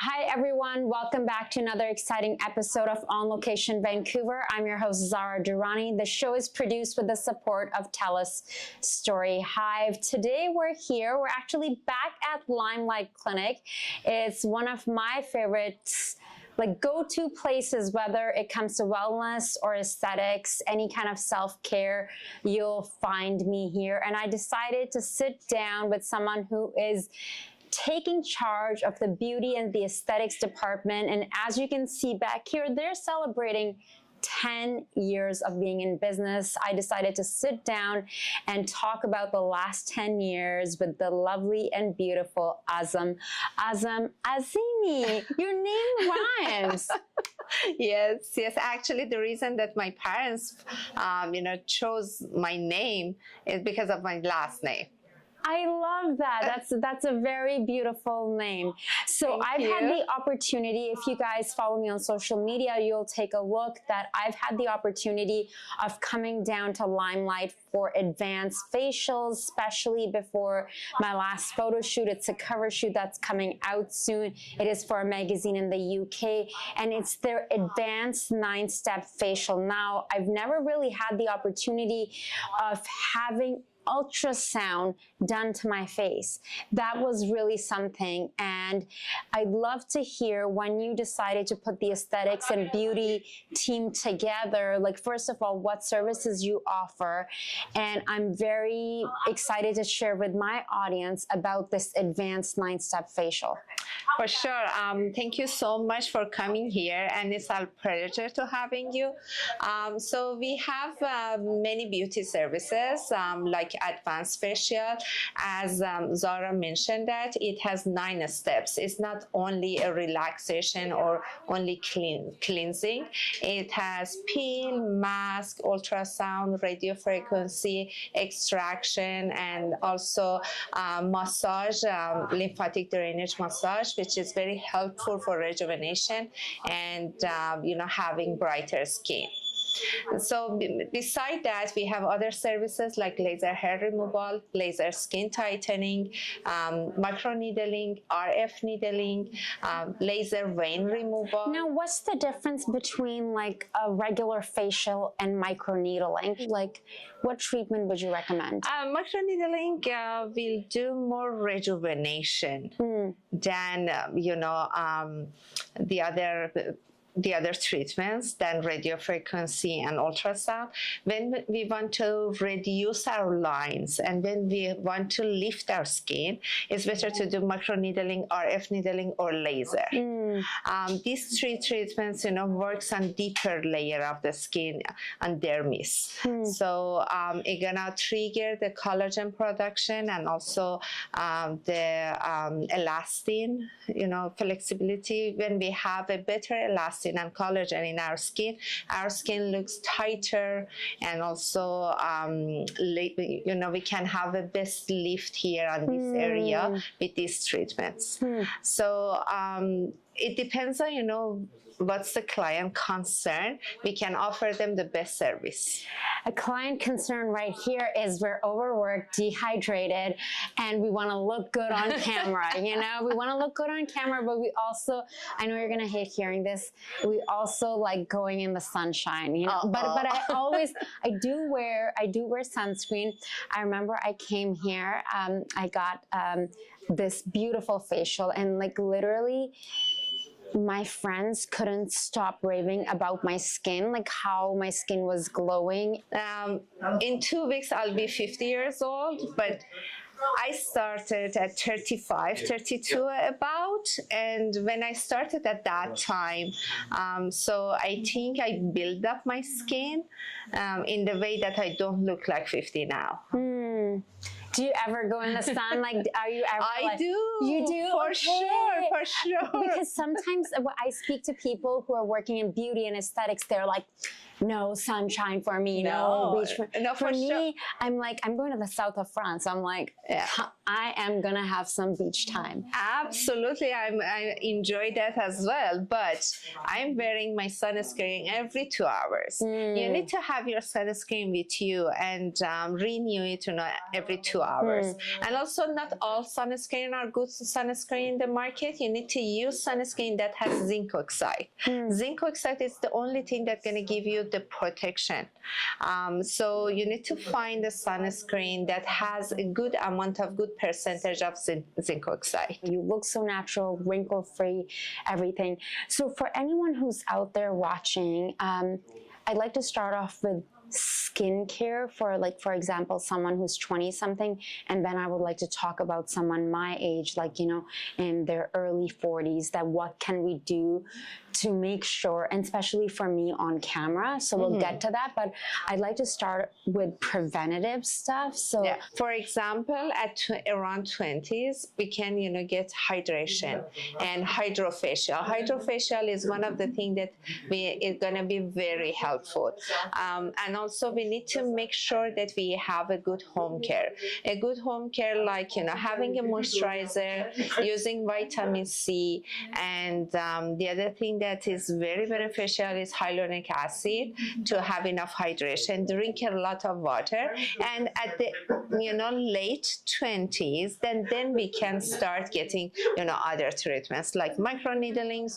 Hi everyone, welcome back to another exciting episode of On Location Vancouver. I'm your host Zara Durrani. The show is produced with the support of TELUS STORYHIVE. Today we're actually back at Limelight Clinic. It's one of my favorites, like go-to places, whether it comes to wellness or aesthetics, any kind of self-care, you'll find me here. And I decided to sit down with someone who is taking charge of the beauty and the aesthetics department. And as you can see back here, they're celebrating 10 years of being in business. I decided to sit down and talk about the last 10 years with the lovely and beautiful Azam Azimi. Your name rhymes. Yes. Actually, the reason that my parents, chose my name is because of my last name. I love that. That's a very beautiful name. So I've had the opportunity, if you guys follow me on social media, you'll take a look that I've had the opportunity of coming down to Limelight for advanced facials, especially before my last photo shoot. It's a cover shoot that's coming out soon. It is for a magazine in the UK, and it's their advanced 9-step facial. Now, I've never really had the opportunity of having ultrasound done to my face. That was really something, and I'd love to hear when you decided to put the aesthetics and beauty team together, like first of all, what services you offer, and I'm very excited to share with my audience about this advanced 9-step facial. For sure. Thank you so much for coming here, and it's a pleasure to having you. So we have many beauty services like advanced facial. As Zara mentioned, that it has 9 steps. It's not only a relaxation or only cleansing. It has peel, mask, ultrasound, radio frequency, extraction, and also massage, lymphatic drainage massage, which is very helpful for rejuvenation and having brighter skin. So beside that, we have other services like laser hair removal, laser skin tightening, microneedling, RF needling, laser vein removal. Now, what's the difference between like a regular facial and microneedling? Like, what treatment would you recommend? Microneedling will do more rejuvenation than the other treatments than radio frequency and ultrasound. When we want to reduce our lines and when we want to lift our skin, it's better to do microneedling, RF needling, or laser. These 3 treatments, works on deeper layer of the skin and dermis. So it's gonna trigger the collagen production and also the elastin, flexibility. When we have a better elastin and collagen in our skin looks tighter, and also we can have a best lift here on this area with these treatments. So it depends on what's the client concern. We can offer them the best service. A client concern right here is we're overworked, dehydrated, and we want to look good on camera. We want to look good on camera, but we also, I know you're gonna hate hearing this, we also like going in the sunshine. But I do wear sunscreen. I remember I came here, I got this beautiful facial, and like literally my friends couldn't stop raving about my skin, like how my skin was glowing. In 2 weeks, I'll be 50 years old, but I started at 35, 32 about, and when I started at that time, so I think I built up my skin in the way that I don't look like 50 now. Do you ever go in the sun? Like, are you ever? I do. You do? For sure. Because sometimes when I speak to people who are working in beauty and aesthetics, they're like, no sunshine for me, no beach. No, for me, sure. I'm like, I'm going to the south of France. I'm like, I am gonna have some beach time. Absolutely, I enjoy that as well, but I'm wearing my sunscreen every 2 hours. You need to have your sunscreen with you and renew it, every 2 hours. And also, not all sunscreen are good sunscreen in the market. You need to use sunscreen that has zinc oxide. Zinc oxide is the only thing that's going to give you the protection. So you need to find a sunscreen that has a good amount of good percentage of zinc oxide. You look so natural, wrinkle-free, everything. So for anyone who's out there watching, I'd like to start off with skincare for, like, for example, someone who's 20 something, and then I would like to talk about someone my age, like, in their early 40s, that what can we do to make sure, and especially for me on camera, so we'll get to that, but I'd like to start with preventative stuff. So for example, at around 20s, we can get hydration and hydrofacial. Hydrofacial is one of the things that is going to be very helpful, and also we need to make sure that we have a good home care. A good home care, like having a moisturizer, using vitamin C, and the other thing that is very beneficial is hyaluronic acid, to have enough hydration, drink a lot of water, and at the late 20s, then we can start getting other treatments like microneedling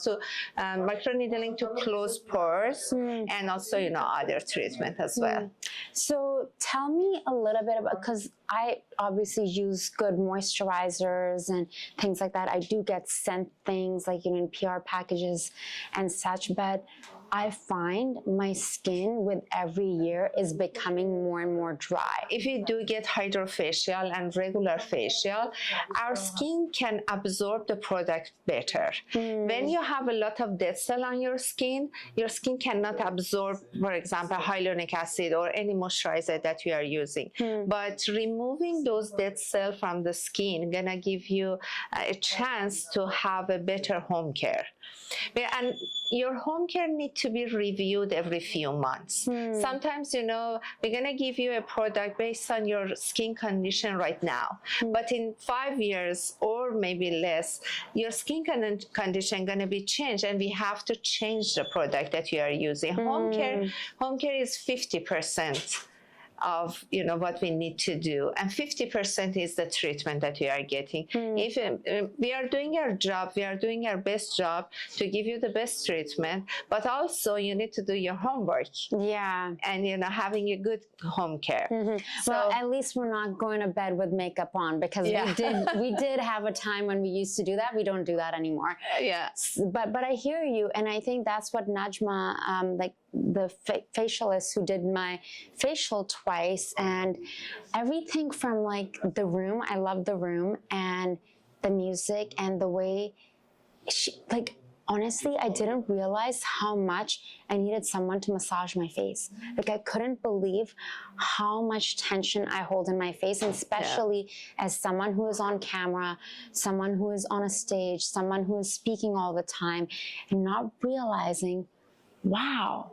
to close pores, and also other treatment as well. So tell me a little bit about, because I obviously use good moisturizers and things like that. I do get sent things like in PR packages and such, but I find my skin with every year is becoming more and more dry. If you do get hydrofacial and regular facial, our skin can absorb the product better. When you have a lot of dead cell on your skin cannot absorb, for example, hyaluronic acid or any moisturizer that you are using. But removing those dead cells from the skin gonna give you a chance to have a better home care. And your home care needs to be reviewed every few months. Sometimes, we're going to give you a product based on your skin condition right now. But in 5 years or maybe less, your skin condition going to be changed, and we have to change the product that you are using. Home care is 50% of what we need to do, and 50% is the treatment that we are getting. If we are doing our job, we are doing our best job to give you the best treatment, but also you need to do your homework. And having a good home care. So well, at least we're not going to bed with makeup on, because we did have a time when we used to do that. We don't do that anymore. But I hear you, and I think that's what Najma, like the facialist who did my facial twice, and everything from like the room, I love the room, and the music, and the way she, like, honestly, I didn't realize how much I needed someone to massage my face. Like, I couldn't believe how much tension I hold in my face, and especially as someone who is on camera, someone who is on a stage, someone who is speaking all the time, and not realizing, wow,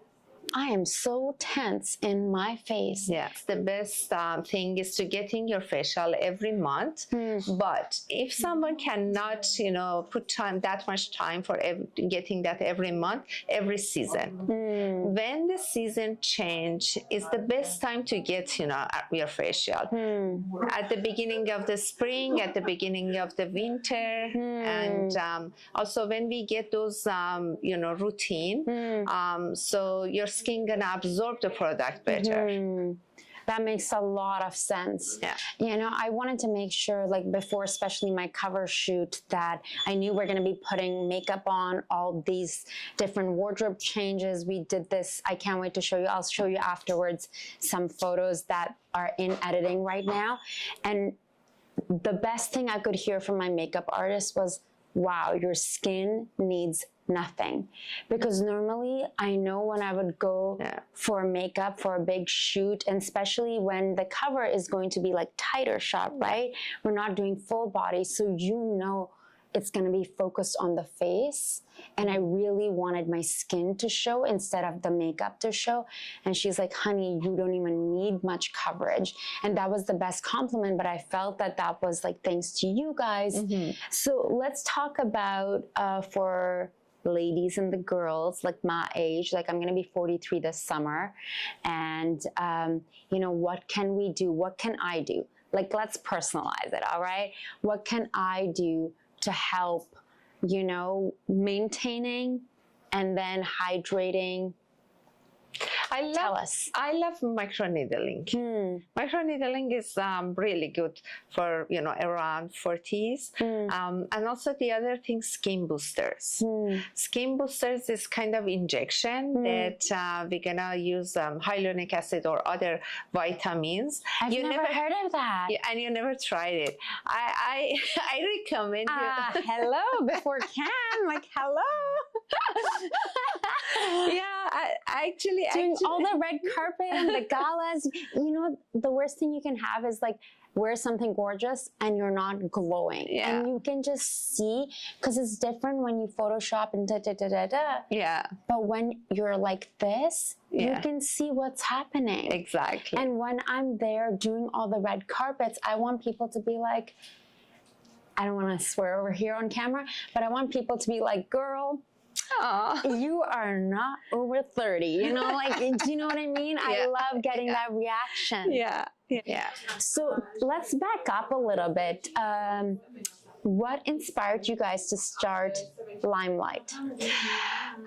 I am so tense in my face. The best thing is to getting your facial every month. But if someone cannot, put that much time for getting that every month, every season. When the season change is the best time to get, your facial. At the beginning of the spring, at the beginning of the winter, and also when we get those, routine, so your skin gonna absorb the product better. That makes a lot of sense. I wanted to make sure, like before, especially my cover shoot, that I knew we're going to be putting makeup on, all these different wardrobe changes. We did this. I can't wait to show you. I'll show you afterwards some photos that are in editing right now. And the best thing I could hear from my makeup artist was, wow, your skin needs nothing. Because normally I know when I would go for makeup for a big shoot, and especially when the cover is going to be like tighter shot, right? We're not doing full body, so it's going to be focused on the face. And I really wanted my skin to show instead of the makeup to show. And she's like, honey, you don't even need much coverage. And that was the best compliment, but I felt that that was like thanks to you guys. So let's talk about for ladies and the girls like my age, like I'm going to be 43 this summer. And, you know, what can we do? What can I do? Like, let's personalize it. All right. What can I do to help, you know, maintaining and then hydrating? Tell us. I love microneedling. Microneedling is really good for, you know, around 40s. And also the other thing, skin boosters. Skin boosters is kind of injection that we're gonna use hyaluronic acid or other vitamins. I've never heard of that. And you never tried it. I recommend you. Hello, before Cam, like hello. Yeah, actually, all the red carpet and the galas. You know, the worst thing you can have is like wear something gorgeous and you're not glowing. And you can just see, because it's different when you Photoshop and Yeah. But when you're like this, you can see what's happening. Exactly. And when I'm there doing all the red carpets, I want people to be like, I don't want to swear over here on camera, but I want people to be like, girl, you are not over 30, you know, like, do you know what I mean? I love getting that reaction. Yeah. So let's back up a little bit. What inspired you guys to start Limelight?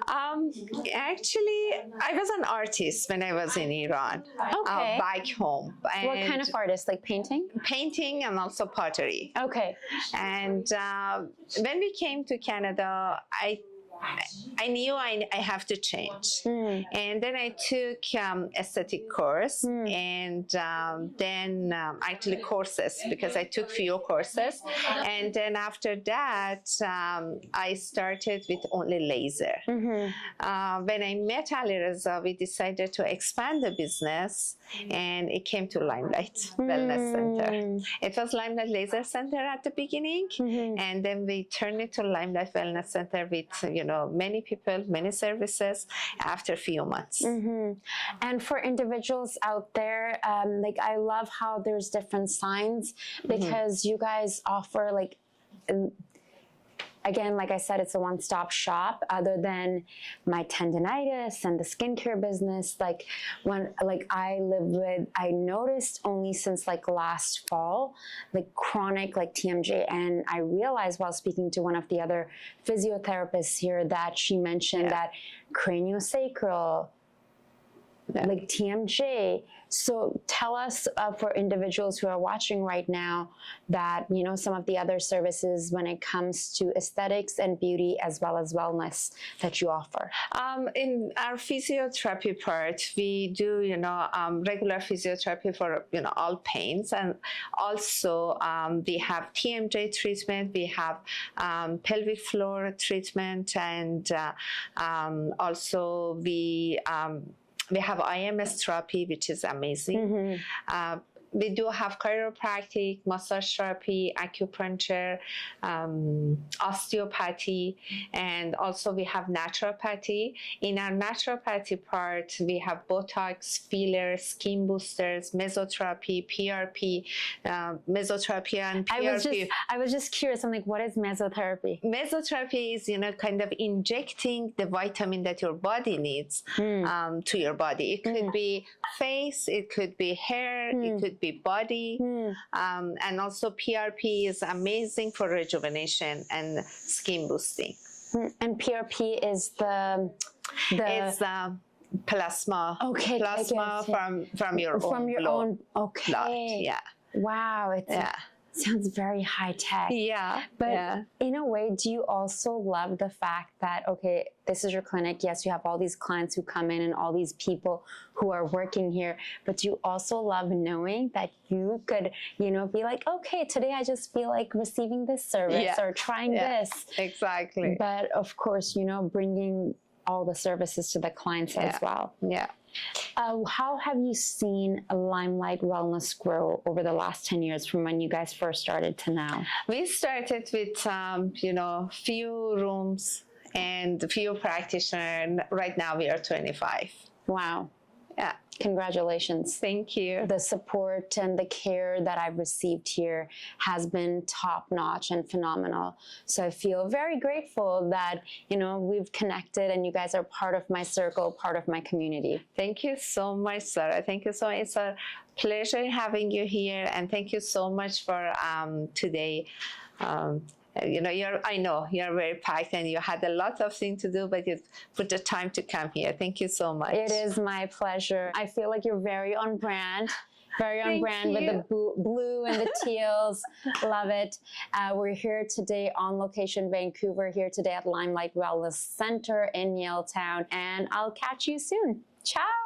Actually, I was an artist when I was in Iran, back home. And what kind of artist? Like painting? Painting and also pottery. Okay. And when we came to Canada, I knew I have to change. And then I took aesthetic course and then actually courses, because I took few courses. And then after that, I started with only laser. When I met Ali Reza, we decided to expand the business, and it came to Limelight Wellness Center. It was Limelight Laser Center at the beginning, and then we turned it to Limelight Wellness Center with, you know, many people, many services after a few months. And for individuals out there, like I love how there's different signs, because you guys offer like, again, like I said, it's a one-stop shop. Other than my tendinitis and the skincare business, like when I noticed only since like last fall, like chronic like TMJ, and I realized while speaking to one of the other physiotherapists here that she mentioned that craniosacral, like TMJ. So tell us for individuals who are watching right now that, you know, some of the other services when it comes to aesthetics and beauty as well as wellness that you offer. In our physiotherapy part, we do, you know, regular physiotherapy for, you know, all pains. And also we have TMJ treatment, we have pelvic floor treatment, and also we have IMS therapy, which is amazing. We do have chiropractic, massage therapy, acupuncture, osteopathy, and also we have naturopathy. In our naturopathy part, we have Botox, fillers, skin boosters, mesotherapy, PRP, mesotherapy and PRP. I was just curious. I'm like, what is mesotherapy? Mesotherapy is, you know, kind of injecting the vitamin that your body needs to your body. It could be face, it could be hair, it could be body, and also PRP is amazing for rejuvenation and skin boosting. And PRP is it's plasma. Okay, plasma from your own blood. Yeah. Wow. Sounds very high tech. Yeah. But in a way, do you also love the fact that, okay, this is your clinic. Yes, you have all these clients who come in and all these people who are working here. But do you also love knowing that you could, you know, be like, okay, today I just feel like receiving this service or trying this. Exactly. But of course, you know, bringing all the services to the clients as well. Yeah. How have you seen Limelight Wellness grow over the last 10 years from when you guys first started to now? We started with, few rooms and few practitioners. Right now we are 25. Wow. Yeah. Congratulations. Thank you. The support and the care that I've received here has been top-notch and phenomenal. So I feel very grateful that, we've connected and you guys are part of my circle, part of my community. Thank you so much, Zara. Thank you so much. It's a pleasure having you here, and thank you so much for today. I know you're very packed and you had a lot of things to do, but you put the time to come here. Thank you so much. It is my pleasure. I feel like you're very on brand. Very on brand with the blue and the teals. Love it. We're here today on location, Vancouver, here today at Limelight Wellness Center in Yaletown, and I'll catch you soon. Ciao.